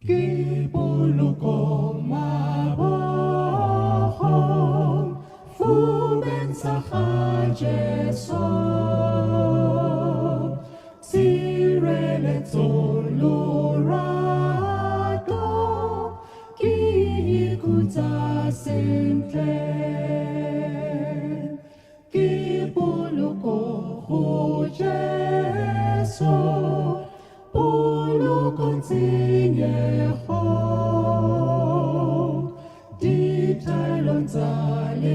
Kipulukong mabohong Fuben sa Jeso Sirele tolurado Kikuta sentlen Kipulukong Jeso Pulukong tinyeho Di talon talifati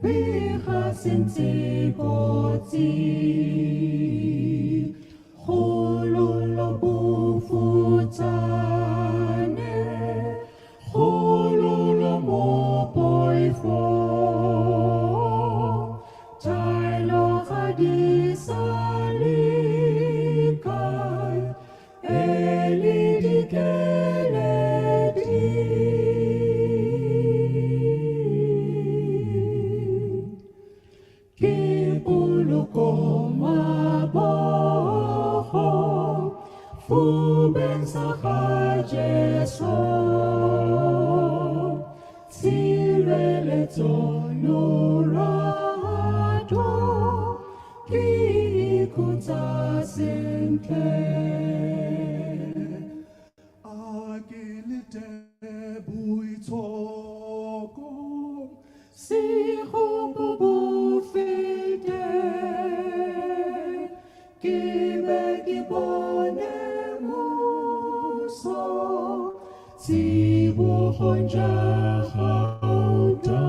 Bihasinti koti Hululo bufutane Hululo mo poifo Tailo hadisalikay Elidikeledi Kipulukong mabohong Fuben sa Jeso Sirele tolurado Kikuta sentlen Agilite buitoko Si hububu fide Kibegibone muso Si buhon jahauda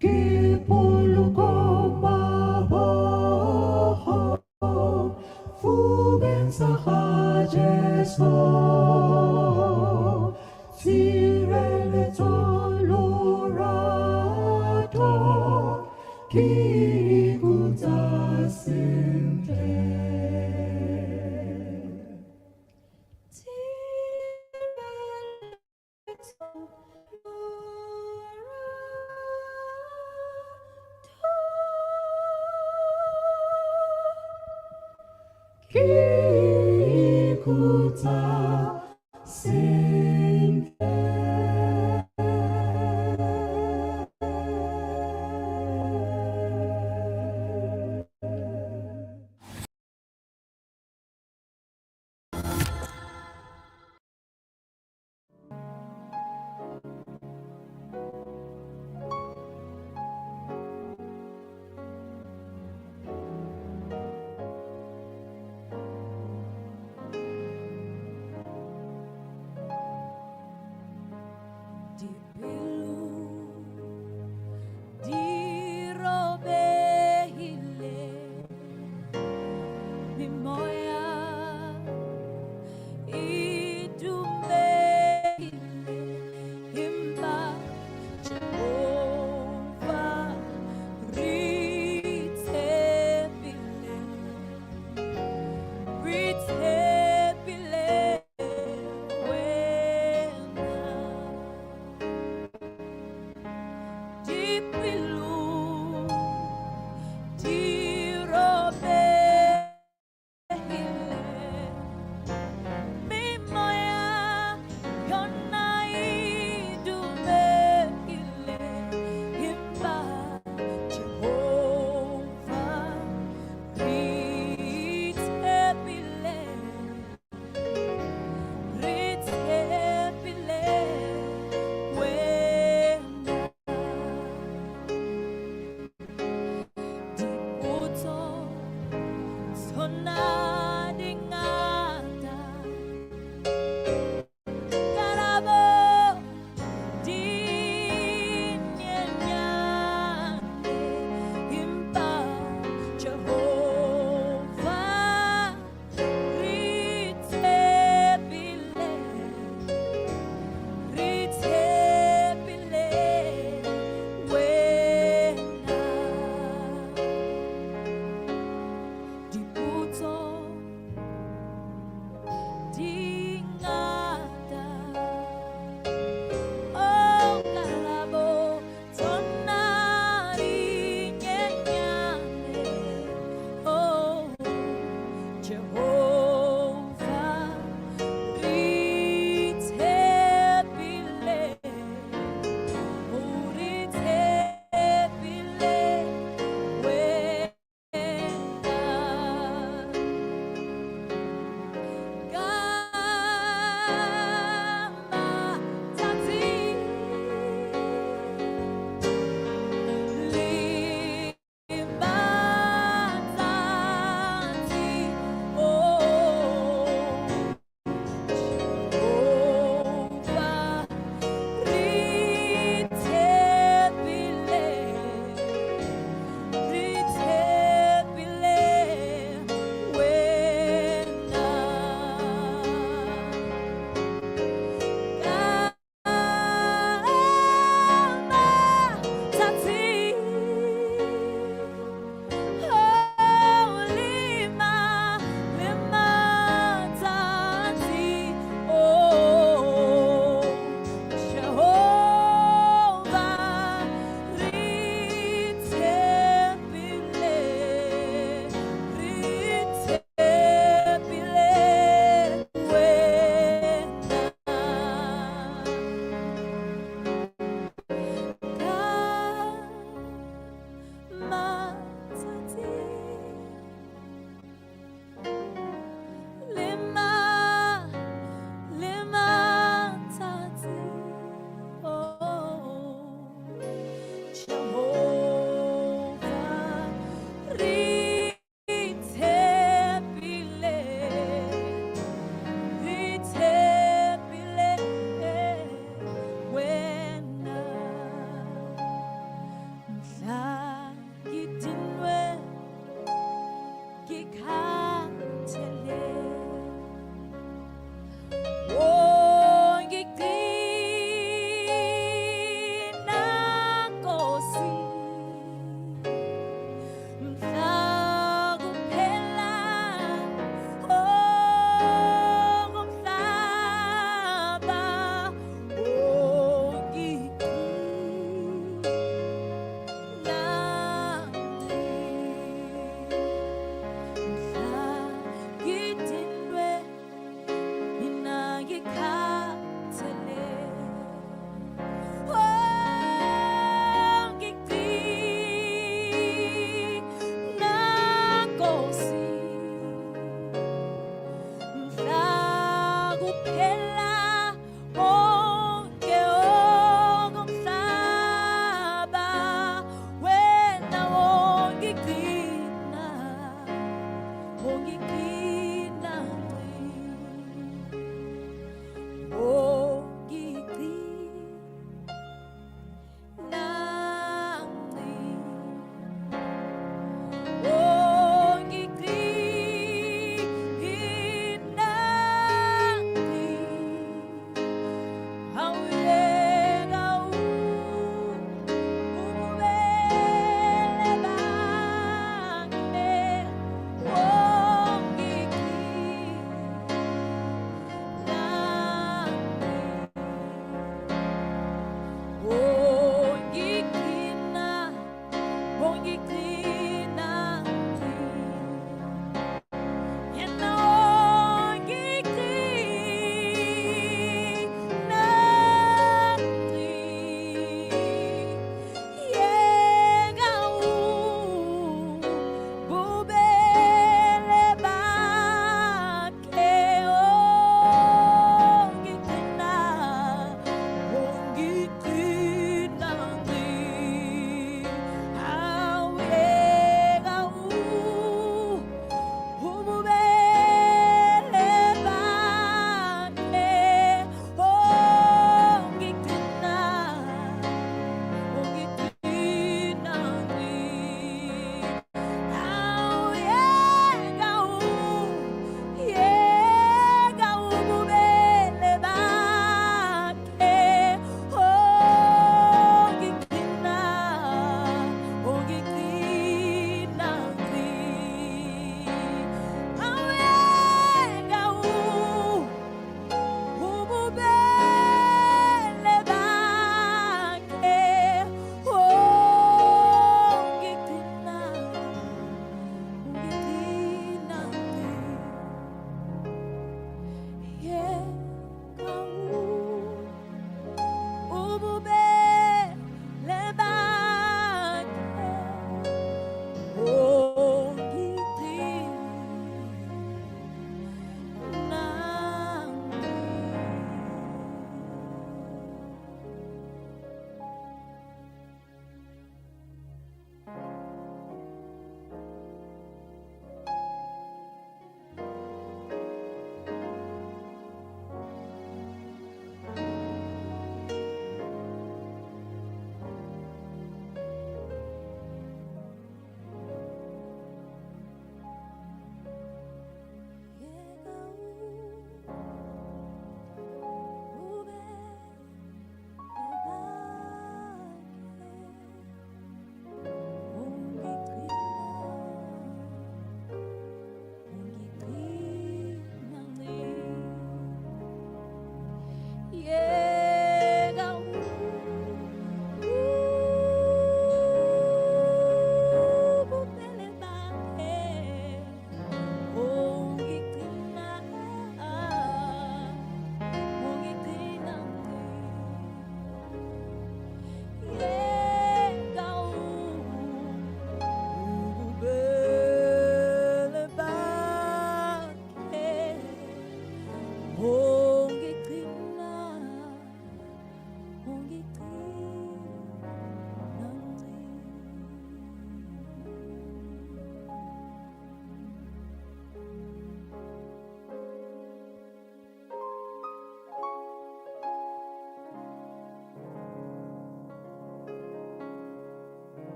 Kipulukong mabohong Fuben sa Jeso Sirele tolurado Kikuta sentlen Sirele tolurado Kikuta sentlen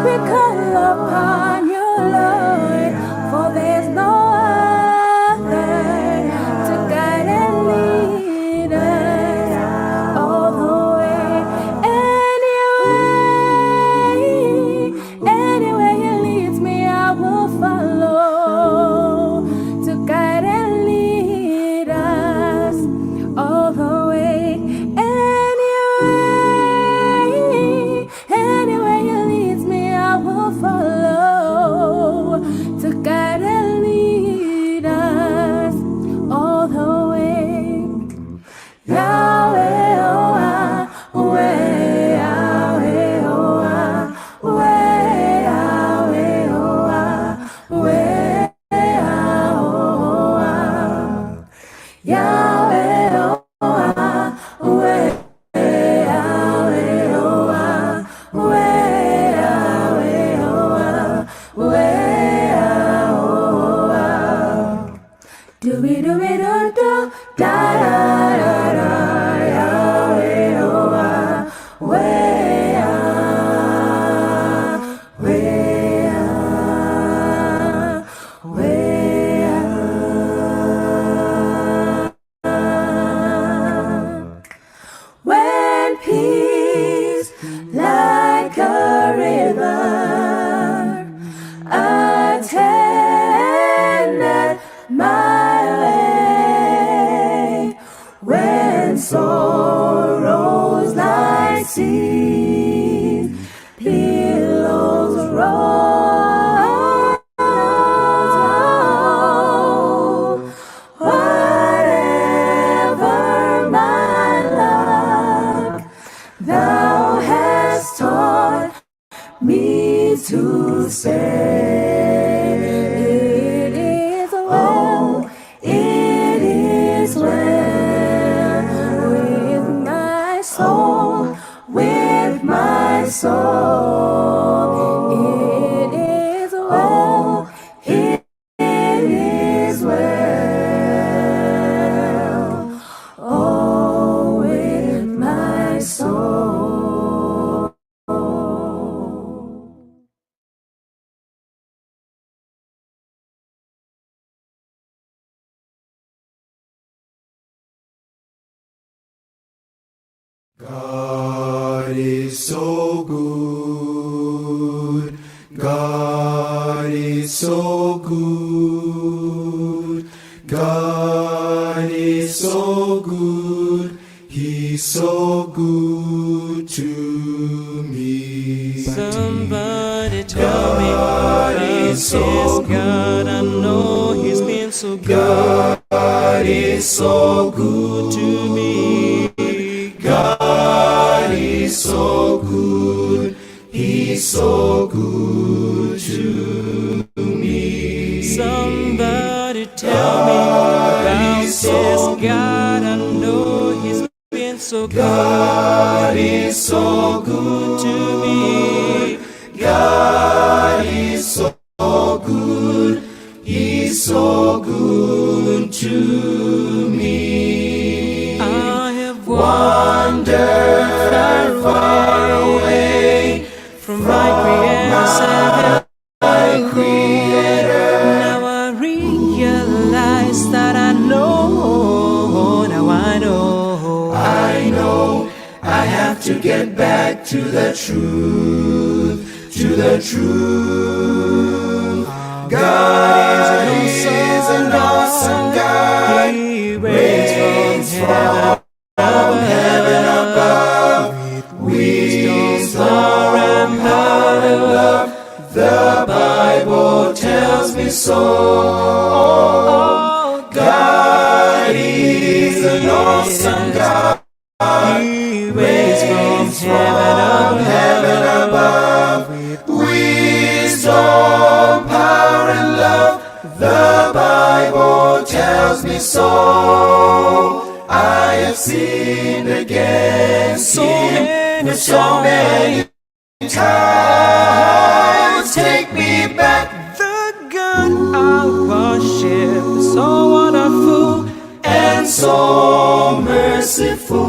We call upon you, Lord, for there's no other to guide and lead us all the way. Anyway He leads me, I will follow to guide and lead us all the way. Anyway He leads me, I will follow to guide and lead us all the way. Yahweh, oh, Yahweh, Yahweh, oh, Yahweh, Yahweh, oh, Yahweh, Yahweh, oh, Yahweh. Do we do we do do da da da da Yahweh oh way when peace like a river attended my way, when sorrows like seas, billows roll, whatever my luck, thou hast taught me to say. With my soul, it is well, it is well, oh, with my soul. God is so good. God is so good. God is so good. He's so good to me. Somebody tell me God is so good. God, I know He's been so good. God is so good to me. God is so good. He's so good to me. Somebody tell me about this God, I know He's been so good. God is so good to me. God is so good. He's so good to me. I have wandered far away from my Creator. Now I realize that I know, now I know I have to get back to the truth, to the truth. God is an awesome God. He reigns from heaven above. Wisdom and power and love. The Bible tells me so. God is an awesome God. He reigns from heaven above. Wisdom, power, and love. The Bible tells me so. I have sinned against Him so many times. Take me back. the God I worship is so wonderful And so merciful.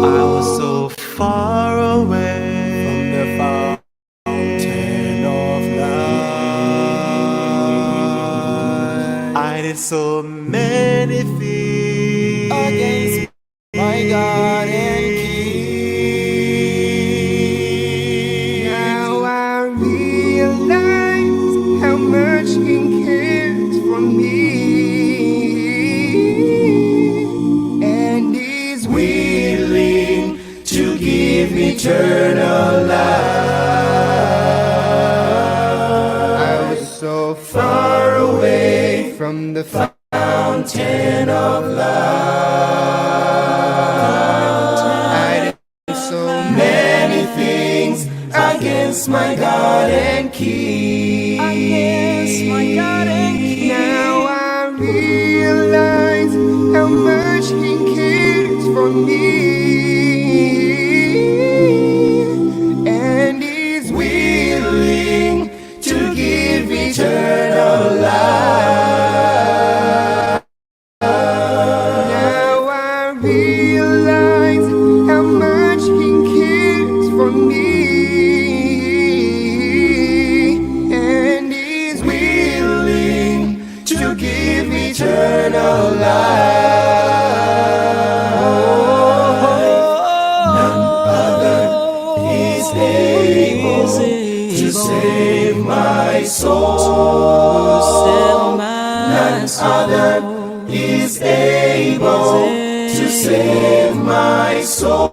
I was so far away from the did so many things against my God and King. Now I realize how much He cares for me, and He's willing to give me eternal life. I was so Far away from the fountain of love, I did so many things against my God and King. Against my God and King. Now I realize how much He cares for me, and He's Willing to give eternal life. Now I realize how much He cares for me, and He's Willing to give eternal life. None other is able to save my soul. None other is able to save my soul.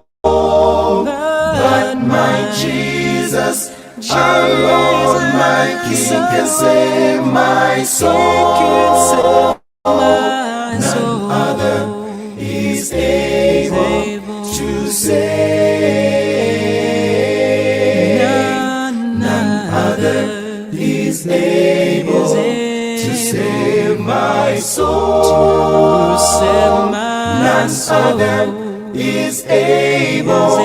But my Jesus, alone, my King, can save my soul. None other is able to save. None other is able to save my soul. None other is able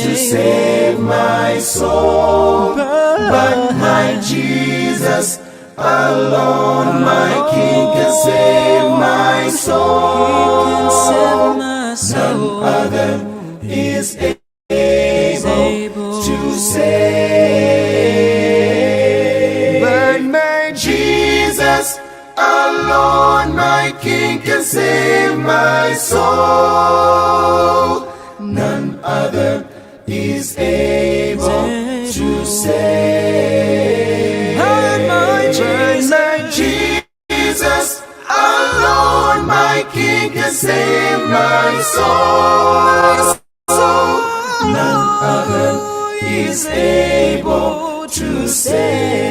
to save my soul. But my Jesus, alone, my King, can save my soul. None other is able to save. but my Jesus, alone, my King, can save my soul. None other is able to save. My Jesus, alone, my King, can save my soul. None other is able to save.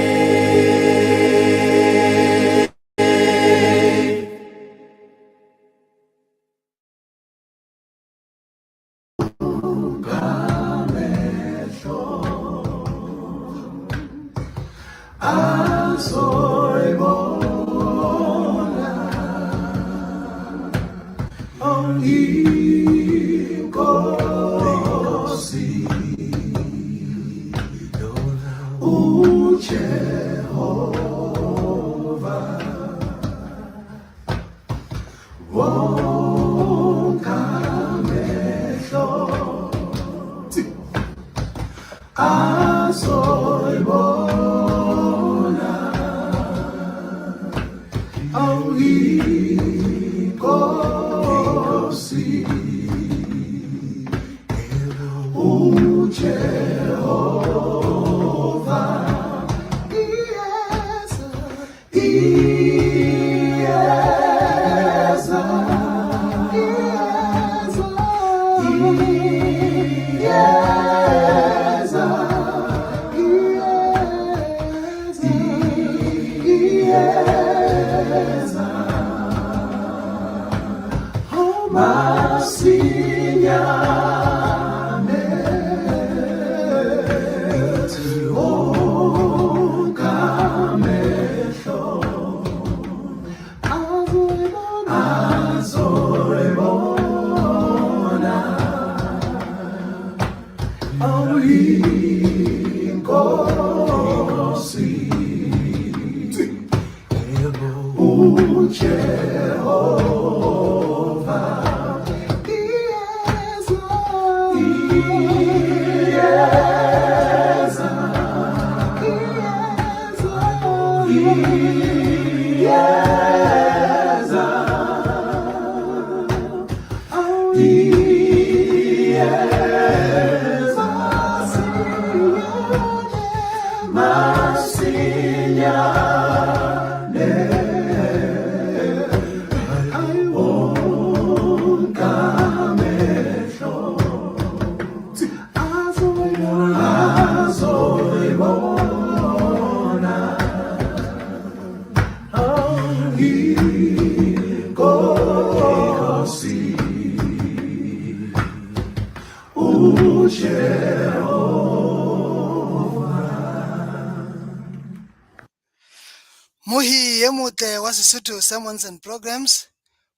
Mohi ye motle wa Sesotho Sermons and Programs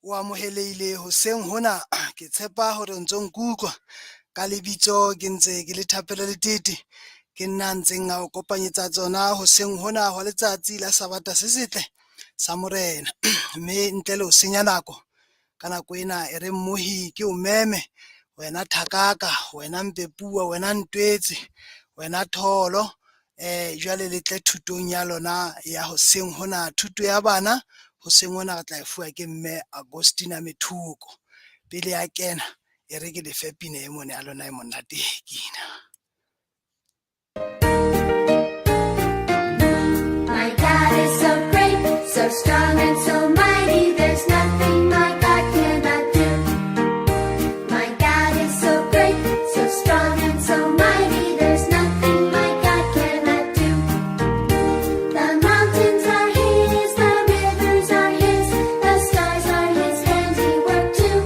wa moheleile hoseng hona ke tshepa hore o ntso nkutlwa ka lebitso ke ntse ke le thapelo le tete ke nna ntseng a o kopanyetsa tsona hoseng hona ho letsatsi la Sabata se setle sa morena mme ntle le ho senya nako ka nako ena e re mohi ke o meme wena thakaka wena mpepua wena ntwetse wena tholo jwale le tle thutong ya lona ya hoseng hona thuto ya bana hoseng hona re tla e fuwa ke mme Agostina Methuko pele ya kena e re ke le fe pina e mone a lona e monate kina. My God is so great, so strong and so mighty, there's nothing my God cannot do. My God is so great, so strong and so mighty, there's nothing my God cannot do. The mountains are His, the rivers are His, the stars are His handiwork too.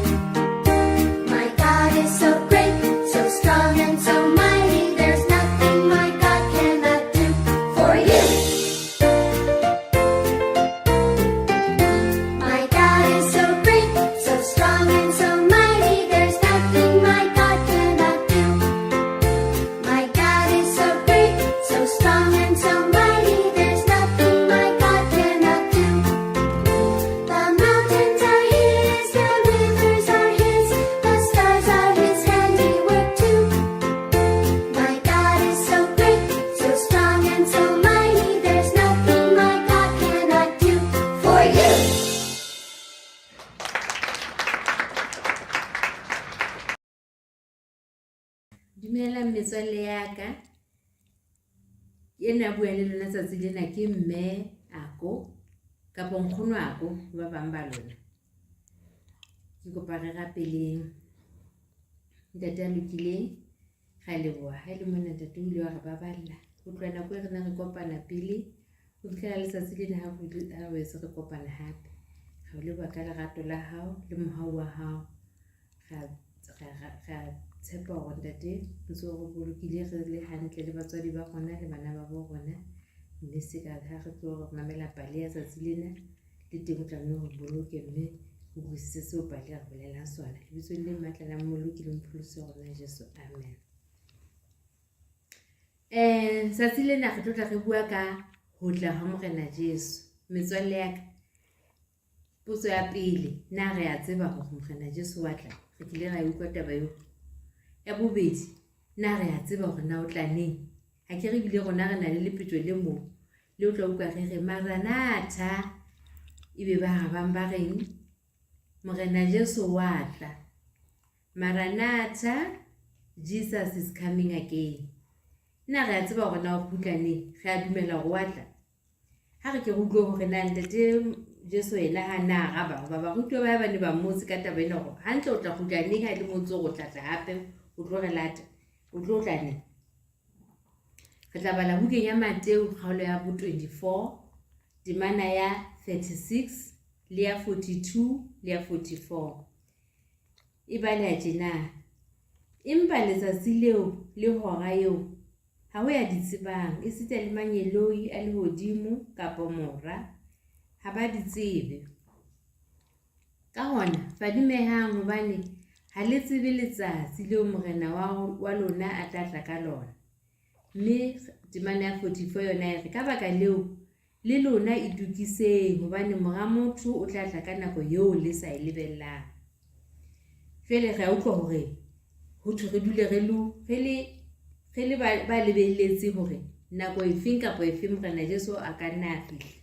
My God is so great, so strong and so mighty, there's nothing my God cannot do for you. My God is so great, so strong and so mighty, there's nothing my God cannot do. My God is so great, so strong and so mighty, there's nothing my God cannot do. The mountains are His, the rivers are His, the stars are His handiwork too. My God is so great, so strong and so mighty, there's nothing my God cannot do for you. Dumela metswalle ya ka ena bua le lona tsatsi lena ke mme Ako kapa nkgono Ako ba bang ba lona. Ke kopa re rapeleng ntate a lokileng ga leboha ha le mona ntate o ile wa re baballa ho tloha nako e re na re kopana pele ho fihlela letsatsi lena ha o etse re kopana hape ga o leboha ka lerato la hao le mohau wa hao ga tshepa hore ntate ntse o re bolokile re le hantle le batswadi ba rona le bana ba bo rona mme se ka ha re tlo re mamela pale ya tsatsi lena le teng o tla nne ho boloke mme o buisitse seo pale a bolelang sona lebitsong le matla la mmoloki le mpholosi wa rona Jesu amen. Tsatsi lena re tla re bua ka ho tla ha morena Jesu. Metswalle ya ka potso ya pele na re a tseba hore morena Jesu wa tla re kile ra utlwa taba eo. Ya bobedi na re a tseba hore na o tla neng ha ke re bile rona re na le lepetjo le mo le o tla utlwa re Maranatha ebe ba bang ba reng morena Jesu wa tla. Maranatha, Jesus is coming again. Na re a tseba hore na o kgutla neng re a dumela hore wa tla ha re ke re utlwe hore na ntate Jesu ena ha na araba ba rutwe ba ne ba motse ka taba ena hore hantle o tla kgutla neng ha le motse o tla tla hape o tlo re lata o tlo tla neng. Re tla bala bukeng ya Mateo kgaolo ya bo 24 temana ya 36 le ya 42 le ya 44 e bala tjena empa letsatsi leo le hora eo ha ho ya ditsebang e sita le manyeloi a lehodimo kapa mora ha ba di tsebe. Ka hona fadimehang hobane ha le tsebe letsatsi leo morena wa lona a tla tla ka lona. Mme temana ya 44 yona e re ka baka leo le lona itukiseng hobane mora motho o tla tla ka nako eo le sa e lebellang. Fele re a utlwa hore ho thwe re dule re le ba lebelletse hore nako efeng kapa efeng morena Jesu a ka nna a fihla.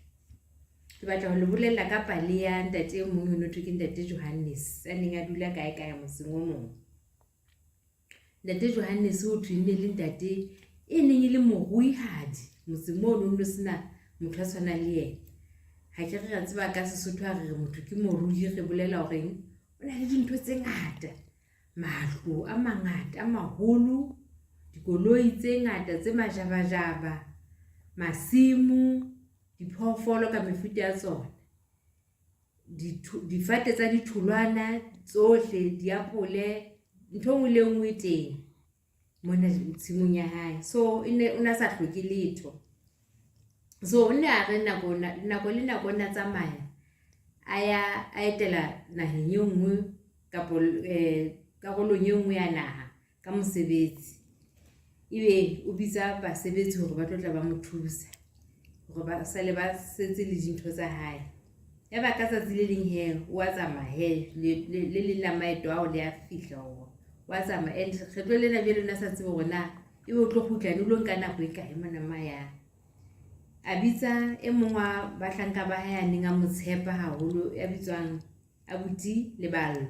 Ke batla ho le bolella ka pale ya ntate e mong ho thwe ke ntate Johannes a neng a dula kae moseng o mong. Ntate Johannes ho thwe ne le ntate e neng e le moruihadi motsimono no sena motho a tshwana le yena. Ha ke re tseba ka Sesotho a re motho ke morui re bolela horeng o na le dintho tse ngata, matlo a mangata a maholo, dikoloi tse ngata tse majabajaba, masimo, diphoofolo ka mefuta ya tsona, difate tsa ditholwana tsohle, diapole, ntho engwe le engwe teng mona tshimong ya hae. So ona sa hloke letho. So o ne a re nako le nako na tsamaya a etela naheng e nngwe kapo karolong e nngwe ya naha ka mosebetsi. Ebe o bitsa basebetsi hore ba tla ba mo thusa hore ba sale ba setse le dintho tsa hae. Ya ba ka tsatsi le leng he o a tsamaya le la maeto ao le a fihla ho wa tsamaya and re tlo lena bjele na sa tsebe hore na ebe o tlo khutlana o lo nka nako e kae mona maya. A bitsa e mongwa ba hlanka ba hae a neng a motshepa haholo ya bitswang abuti le ballo.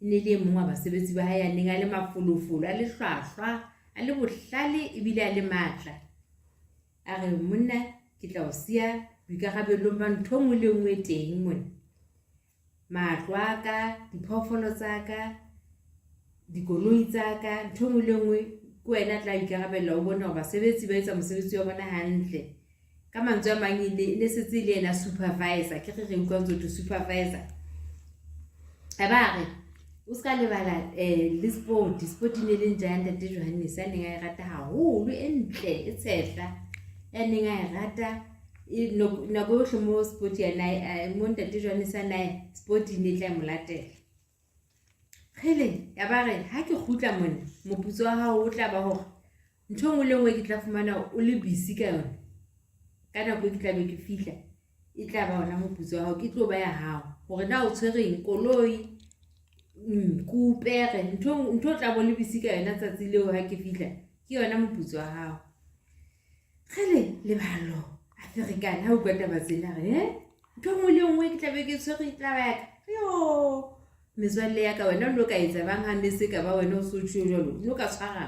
Ne le mongwa basebetsi ba hae a neng a le mafolofolo a le hlwahlwa a le bohlale ebile a le matla. A re monna ke tla o sia boikarabelong ba ntho engwe le engwe teng mona, matlo a ka, diphoofolo tsa ka, dikoloi tsa ka, ntho engwe le engwe ke wena tla ikarabella o bona hore basebetsi ba etsa mosebetsi wa bona hantle. Ka mantswe a mang ne setse le yena supervisor, ke re utlwa ntse supervisor. A ba re o ska lebala le sport ne le nja Ntate Johannes a neng a e rata haholo, e ntle e tshehla ya neng a e rata nako yohle mo sport yana mo Ntate Johannes a nae sport ne tla mo latela. Khele ya ba re ha ke khutla mona moputso wa hao o tla ba hore ntho engwe le engwe ke tla fumana o le busy ka yona. Ka nako ke tla be ke fihla e tla ba ona moputso wa hao ke tlo ba ya hao hore na o tshwereng koloi kupere ntho tla bo le busy ka yona tsatsi leo ha ke fihla ke yona moputso wa hao. Khele le ballo African ha o kwata batsena re ntho engwe le engwe ke tla be ke tshwere tla ba ya yo mezwalle ya ka wena o no ka etsa bang ha ne se ka ba wena o so tshio jalo no ka tshwara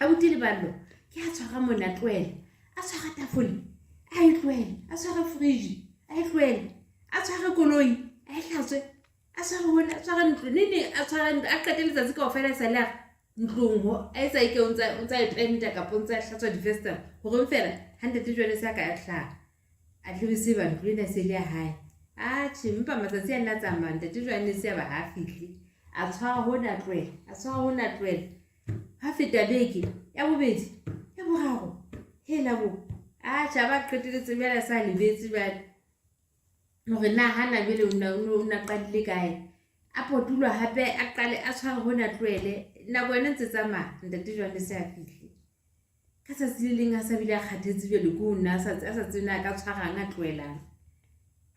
abuti le ballo ke a tshwara mona tlwele a tshwara tafole a e tlwele a tshwara fridge a e tlwele a tshwara koloi a e hlatswe a tshwara hona a tshwara ntlo nene a tshwara a qetele tsatsi ka ofela sala ntlong ho a etsa ike o ntsa e penta ka pontsha hlatswa difesta hore mfela Ntate Johannes a ka ya tlha a tlebise ba ntlo ena se le ya hae. A chimpa matsatsi a nna tsamaya Ntate Johannes ya ba ha fihle a tshwara hona tlwele a tshwara hona tlwele ha feta beke ya bobedi ya boraro hela bo a tshaba qetele tsebela sa lebetse ba hore na hana bele una qadile kae a potulwa hape a qale a tshwara hona tlwele nako ena ntse tsamaya Ntate Johannes ya fihle ka tsatsi le leng a sa bile a kgathetse bele ko nna a sa tsena ka tshwarang a tlwelang.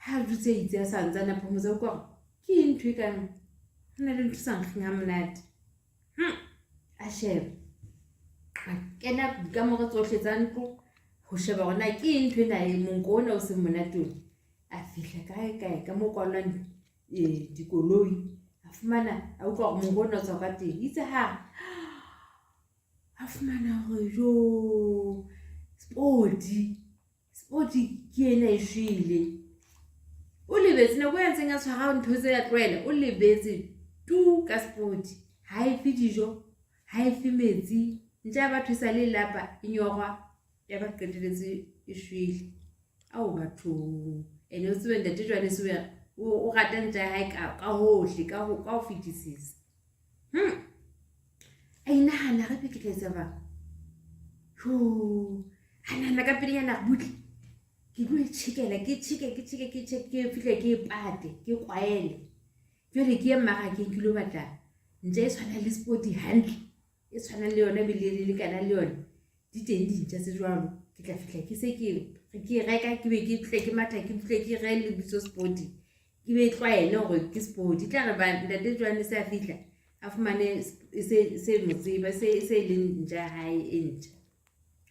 Ha dutse itse a sa ntsana phomotsa kwa ke ntho e kang hona le ntho sa nkgeng ha monate a sheba a kena ka more tsohle tsa ntlo ho sheba gona ke ntho ena e monko ona o se monate a fihla kae ka mo kwalwang dikoloi a fumana a utlwa monko ona tswa ka teng itse ha a fumana hore jo sport ke ena e shwile o lebetse nako ya ntseng a tshwara ntho tse ya tlwela o lebetse tu ka sport ha e fi dijo ha e fi metsi ntja batho sa le lapa inyorwa ya ba qeteletse e shwile ao batho ene o tsebe Ntate Johannes o rata ntja hae ka hohle ka ho fitisisa a inahana re ke tla etsa ba hanana ka pele yana butle ke go tshikela ke fihla ke pate ke kwaele jwale ke emma ke lo batla nje e tshwana le sport hantle e tshwana le yona bile le kana le yona di teng dintja tse jwalo ke tla fihla ke se ke reka ke be ke tle ke matha ke fihla ke re le bitso sport ke be tlwaele hore ke sport tla re ba Ntate Johannes a fihla a fumane se motseba se le nja hae e ntja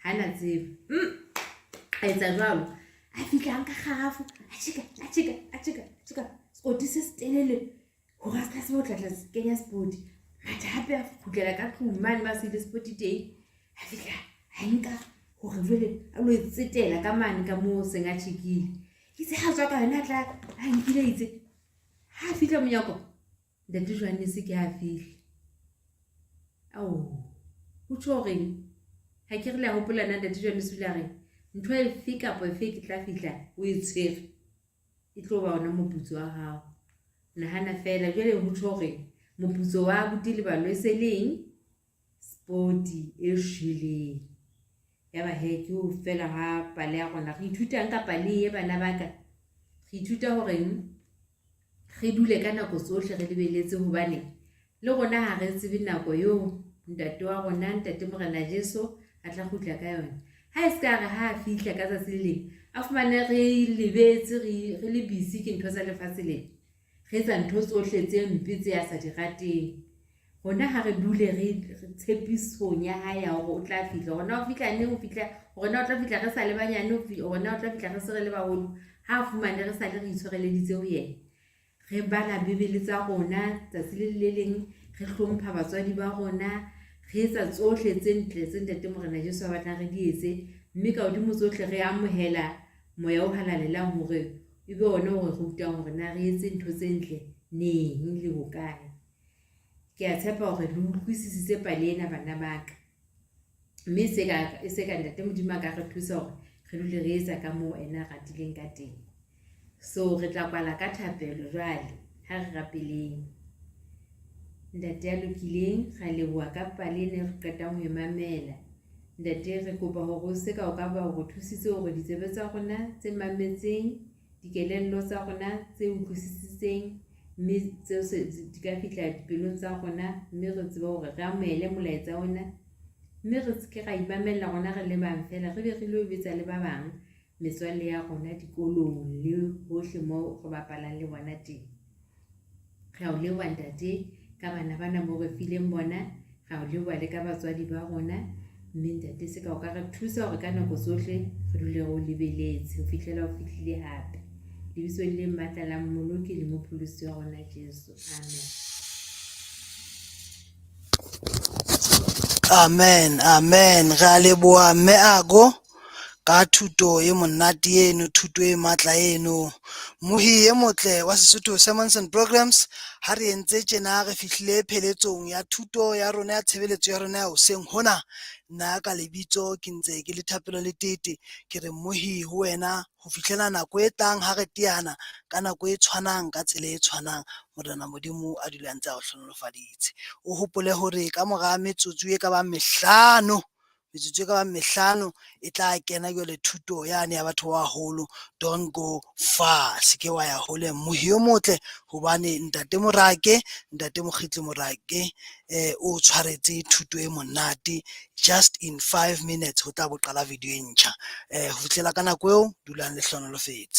hana tsebe a etsa jwalo a fihla nka kgarafu a tjeka sport se telele ho ga se botla kenya sport matha hape a kgutlela ka tlung mane ba se le sport teng a fihla a nka hore jwale a lo tsetela ka mane ka moo seng a tjhekile itse ha tswa ka yona a tla a nkile itse ha fihla monyako ntate Johannes ke a fihla ho tjho reng ha ke re le a hopola nna ntate Johannes o ile a reng ntho e fe kapa e fe ke tla fihla o e tshwere e tlo ba ona moputso wa hao nahana fela jwale ho tjho reng moputso wa abuti le balo e se leng sporti e shweleng ya ba he ke ho fela ha pale ya rona re ithutang ka pale e bana ba ka re ithuta hore re dule ka nako tsohle re lebeletse hobane le rona ha re tsebe nako eo ntate wa rona ntate Morena Jesu a tla kgutla ka yona ha e ska re ha fihla ka tsatsi le leng a fumane re lebetse re le busy ke ntho tsa lefatshe le re etsa ntho tsohle tse mpe tse a sa di rateng rona ha re dule re tshepisong ya hae ya hore o tla fihla rona o fihla neng o fihla rona o tla fihla re sa le banyane rona o tla fihla re se re le baholo ha fumane re sa le re itshwareleditse ho yena re bala bibele tsa rona tsatsi le leng re hlompha batswadi ba rona re etsa tsohle tse ntle tse ntate Morena Jesu a batlang re di etse mme ka hodimo tsohle re amohela moya o halalelang hore ebe ona hore re rutang hore na re etse ntho tse ntle neng le hokae ke a tshepa hore le utlwisisitse pale ena bana ba ka mme se ka ntate Modimo a ka re thusa hore re dule re etsa ka moo ena a ratileng ka teng so re tla kwala ka thapelo jwale ha re rapeleng ntate ya lokileng ra leboha ka pale ne re qetang ho emamela ntate re kopa hore o se ka o ka ba ho thusitse hore ditsebe tsa rona tse mametseng dikelello tsa rona tse utlwisisitseng mme tseo di ka fihla dipelong tsa rona mme re tsebe hore re amohele molaetsa ona mme re ke ra imamela rona re le bang fela re be re lo betsa le ba bang metswalle ya rona dikolong le hohle moo re bapalang le bona teng re a o leboha ntate ka bana bana mo re fileng bona ra o leboha le ka batswadi ba rona mme ntate se ka o ka re thusa hore ka nako tsohle re dule re o lebeletse ho fihlela o fihlile hape lebitso le matla la mmoloki le mopholosi wa rona Jesu amen re a leboha mme Ako ka thuto e monate eno thuto e matla eno mohi e motle wa Sesotho Sermons and Programs ha re entse tjena re fihlile pheletsong ya thuto ya rona ya tshebeletso ya rona ya hoseng hona nna ka lebitso ke ntse ke le Thapelo le Tete ke re mohi ho wena ho fihlela nako e tlang ha re teana ka nako e tshwanang ka tsela e tshwanang Morena Modimo a dula ntse a o hlonolofaditse o hopole hore ka mora metsotso e ka ba mehlano e tla kena le thuto yane ya batho ba haholo don't go far se ke wa ya hole mohi o motle hobane ntate Morake ntate Mokgitli Morake o tshwaretse thuto e monate just in 5 minutes ho tla bo qala video e ntjha ho fihlela ka nako eo dulang le hlonolofetse.